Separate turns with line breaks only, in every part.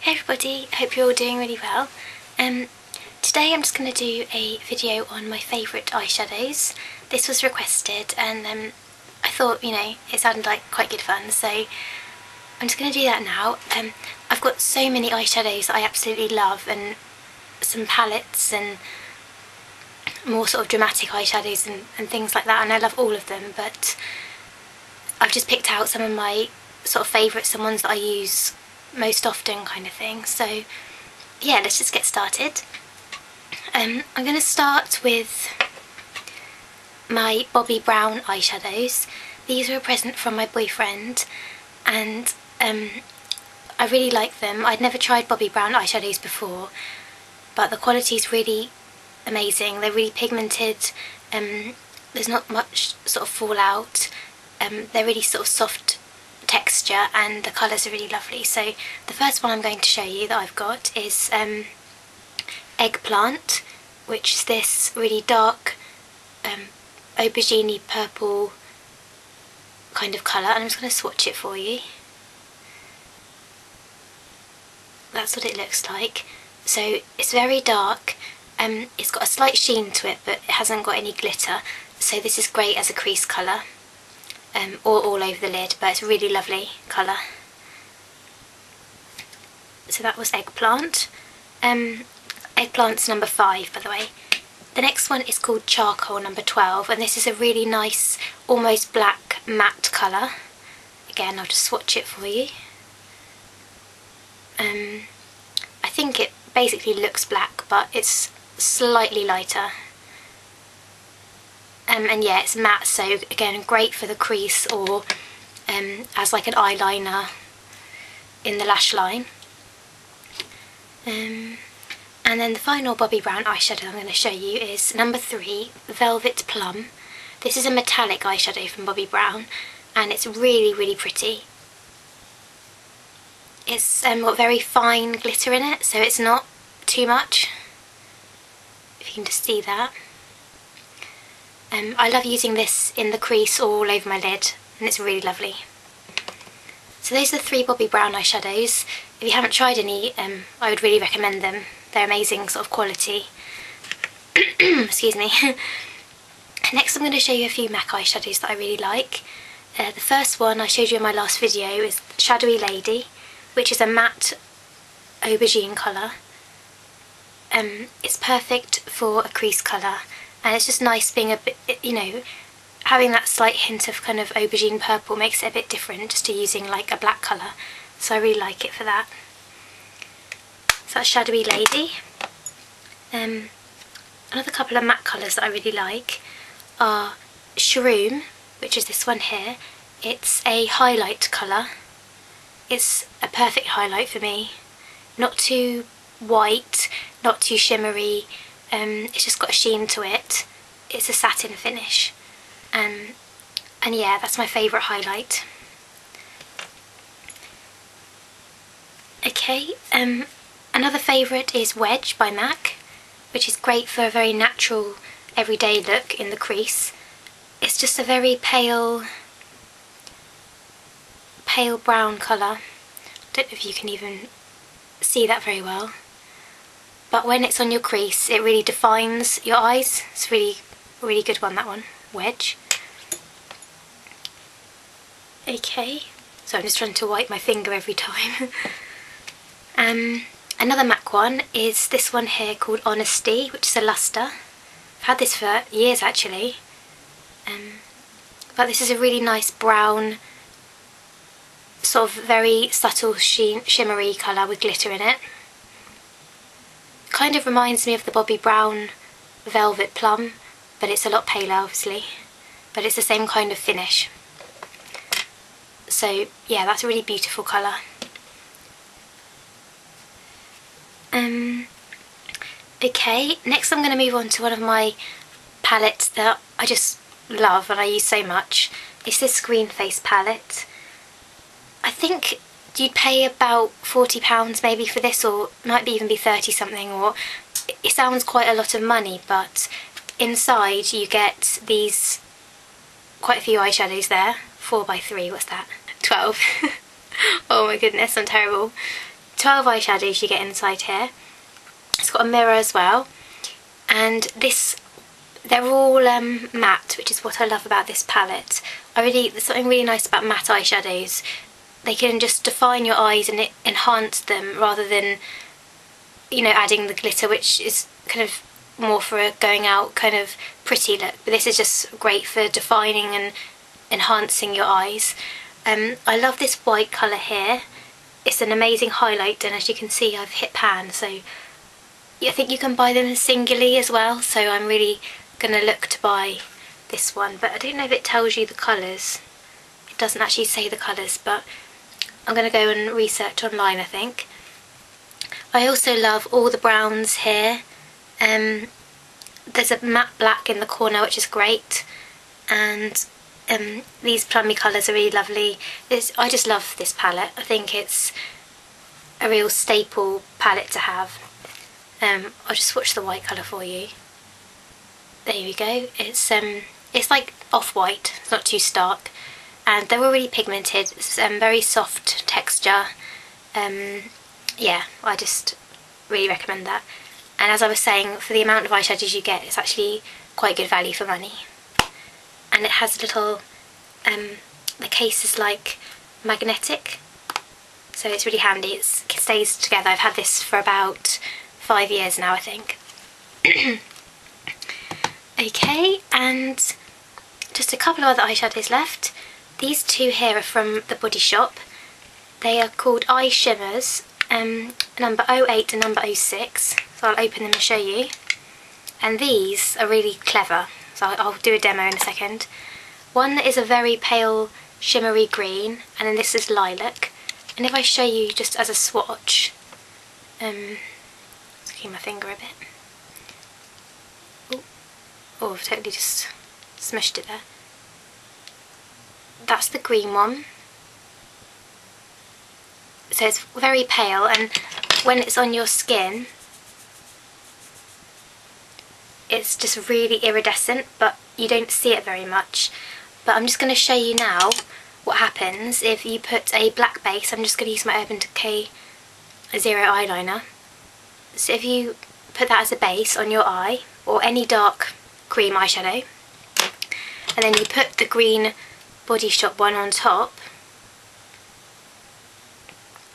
Hey everybody, I hope you're all doing really well. Today I'm just going to do a video on my favourite eyeshadows. This was requested and I thought, it sounded like quite good fun, so I'm just going to do that now. I've got so many eyeshadows that I absolutely love, and some palettes and more sort of dramatic eyeshadows and things like that, and I love all of them, but I've just picked out some of my sort of favourites and ones that I use most often kind of thing. So yeah, let's just get started. I'm going to start with my Bobbi Brown eyeshadows. These are a present from my boyfriend and I really like them. I'd never tried Bobbi Brown eyeshadows before, but the quality is really amazing. They're really pigmented, there's not much sort of fallout, they're really sort of soft texture and the colours are really lovely. So the first one I'm going to show you that I've got is Eggplant, which is this really dark aubergine purple kind of colour, and I'm just going to swatch it for you. That's what it looks like. So it's very dark, it's got a slight sheen to it, but it hasn't got any glitter, so this is great as a crease colour. Or all over the lid, but it's a really lovely colour. So that was Eggplant. Eggplant's number 5, by the way. The next one is called Charcoal, number 12, and this is a really nice, almost black matte colour. Again, I'll just swatch it for you. I think it basically looks black, but it's slightly lighter. And yeah, it's matte, so again great for the crease or as like an eyeliner in the lash line. And then the final Bobbi Brown eyeshadow I'm going to show you is number 3, Velvet Plum. This is a metallic eyeshadow from Bobbi Brown and it's really, really pretty. It's got very fine glitter in it, so it's not too much, if you can just see that. I love using this in the crease or all over my lid, and it's really lovely. So those are the 3 Bobbi Brown eyeshadows. If you haven't tried any, I would really recommend them. They're amazing sort of quality. Excuse me. Next I'm going to show you a few MAC eyeshadows that I really like. The first one I showed you in my last video is Shadowy Lady, which is a matte aubergine colour. It's perfect for a crease colour. And it's just nice being a bit, having that slight hint of kind of aubergine purple makes it a bit different just to using like a black colour. So I really like it for that. So that's Shadowy Lady. Another couple of matte colours that I really like are Shroom, which is this one here. It's a highlight colour. It's a perfect highlight for me. Not too white, not too shimmery. It's just got a sheen to it. It's a satin finish, and yeah, that's my favourite highlight. Okay, another favourite is Wedge by MAC, which is great for a very natural everyday look in the crease. It's just a very pale brown colour. I don't know if you can even see that very well. But when it's on your crease, it really defines your eyes. It's really, really good one, that one. Wedge. Okay, so I'm just trying to wipe my finger every time. Another MAC one is this one here called Honesty, which is a luster. I've had this for years actually. But this is a really nice brown, sort of very subtle shimmery colour with glitter in it. Kind of reminds me of the Bobbi Brown Velvet Plum, but it's a lot paler obviously, but it's the same kind of finish. So yeah, that's a really beautiful colour. Okay, next I'm going to move on to one of my palettes that I just love and I use so much. It's this Screen Face palette. I think you'd pay about £40 maybe for this, or might even be 30 something, or it sounds quite a lot of money, but inside you get these, quite a few eyeshadows there, 4 by 3, what's that, 12, oh my goodness, I'm terrible. 12 eyeshadows you get inside here. It's got a mirror as well, and they're all matte, which is what I love about this palette. There's something really nice about matte eyeshadows. They can just define your eyes and enhance them rather than, you know, adding the glitter, which is kind of more for a going out kind of pretty look. But this is just great for defining and enhancing your eyes. I love this white colour here. It's an amazing highlight, and as you can see I've hit pan, so I think you can buy them singly as well, so I'm really going to look to buy this one, but I don't know if it tells you the colours. It doesn't actually say the colours, but I'm going to go and research online, I think. I also love all the browns here. There's a matte black in the corner, which is great, and these plummy colours are really lovely. I just love this palette. I think it's a real staple palette to have. I'll just swatch the white colour for you. There we go. It's like off-white, it's not too stark, and they're all really pigmented. It's very soft texture. Yeah, I just really recommend that. And as I was saying, for the amount of eyeshadows you get, it's actually quite good value for money. And it has a little, the case is like magnetic, so it's really handy. It stays together. I've had this for about 5 years now, I think. Okay, and just a couple of other eyeshadows left. These two here are from The Body Shop. They are called Eye Shimmers, number 08 and number 06. So I'll open them and show you. And these are really clever, so I'll do a demo in a second. One is a very pale shimmery green, and then this is lilac. And if I show you just as a swatch, let's keep my finger a bit. Oh, I've totally just smushed it there. That's the green one. So it's very pale, and when it's on your skin, it's just really iridescent, but you don't see it very much. But I'm just going to show you now what happens if you put a black base. I'm just going to use my Urban Decay Zero eyeliner. So if you put that as a base on your eye, or any dark cream eyeshadow, and then you put the green Body Shop one on top,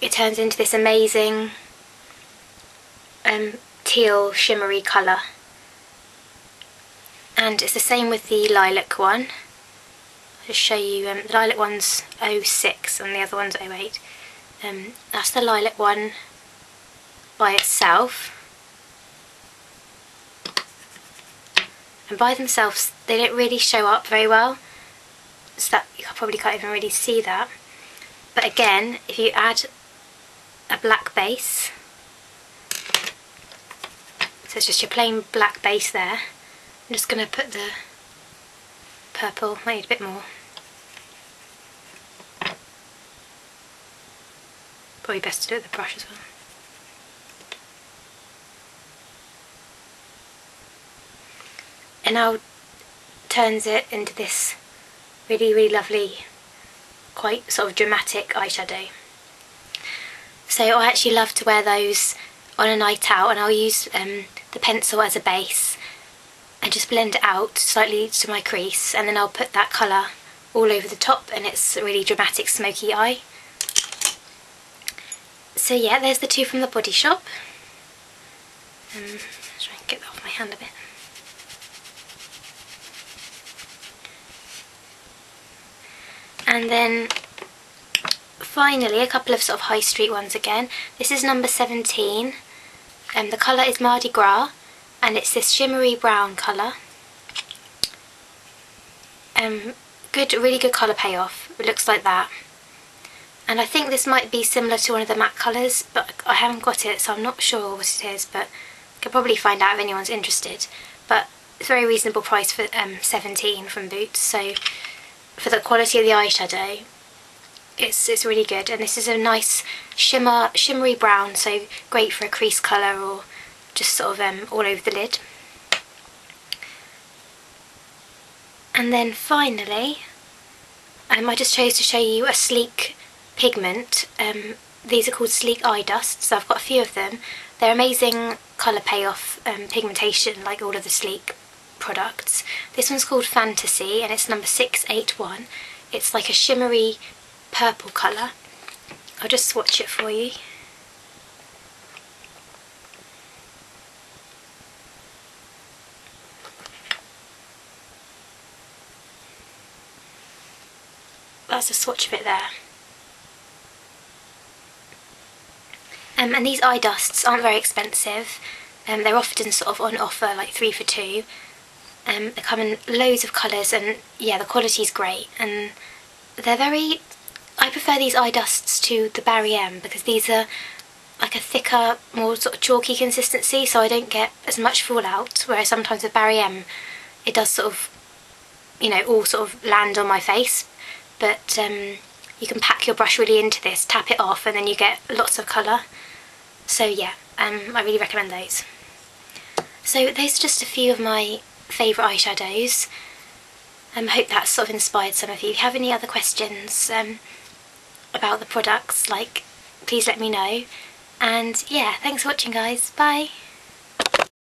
it turns into this amazing teal shimmery colour. And it's the same with the lilac one. I'll just show you, the lilac one's 06 and the other one's 08. That's the lilac one by itself. And by themselves they don't really show up very well, so that you probably can't even really see that. But again, if you add a black base, so it's just your plain black base there. I'm just going to put the purple, might need a bit more. Probably best to do it with the brush as well. And now turns it into this really, really lovely, quite sort of dramatic eyeshadow. So I actually love to wear those on a night out, and I'll use the pencil as a base and just blend it out slightly to my crease, and then I'll put that colour all over the top, and it's a really dramatic smoky eye. So yeah, there's the two from The Body Shop. Let's try and get that off my hand a bit. And then finally a couple of sort of high street ones again. This is number 17, and the colour is Mardi Gras, and it's this shimmery brown colour. Really good colour payoff. It looks like that. And I think this might be similar to one of the matte colours, but I haven't got it, so I'm not sure what it is, but I could probably find out if anyone's interested. But it's a very reasonable price for 17 from Boots, so for the quality of the eyeshadow, it's really good. And this is a nice shimmery brown, so great for a crease colour or just sort of all over the lid. And then finally, I just chose to show you a sleek pigment. these are called Sleek Eye Dusts, so I've got a few of them. They're amazing colour payoff pigmentation, like all of the Sleek products. This one's called Fantasy and it's number 681. It's like a shimmery purple colour. I'll just swatch it for you. That's a swatch of it there. And these eye dusts aren't very expensive. They're often sort of on offer, like 3 for 2. They come in loads of colours, and yeah, the quality's great. And they're very... I prefer these eye dusts to the Barry M because these are like a thicker, more sort of chalky consistency, so I don't get as much fallout. Whereas sometimes with Barry M, it does sort of, you know, all sort of land on my face. But you can pack your brush really into this, tap it off, and then you get lots of colour. So yeah, I really recommend those. So those are just a few of my favourite eyeshadows. I hope that sort of inspired some of you. If you have any other questions about the products, like, please let me know. And yeah, thanks for watching guys, bye!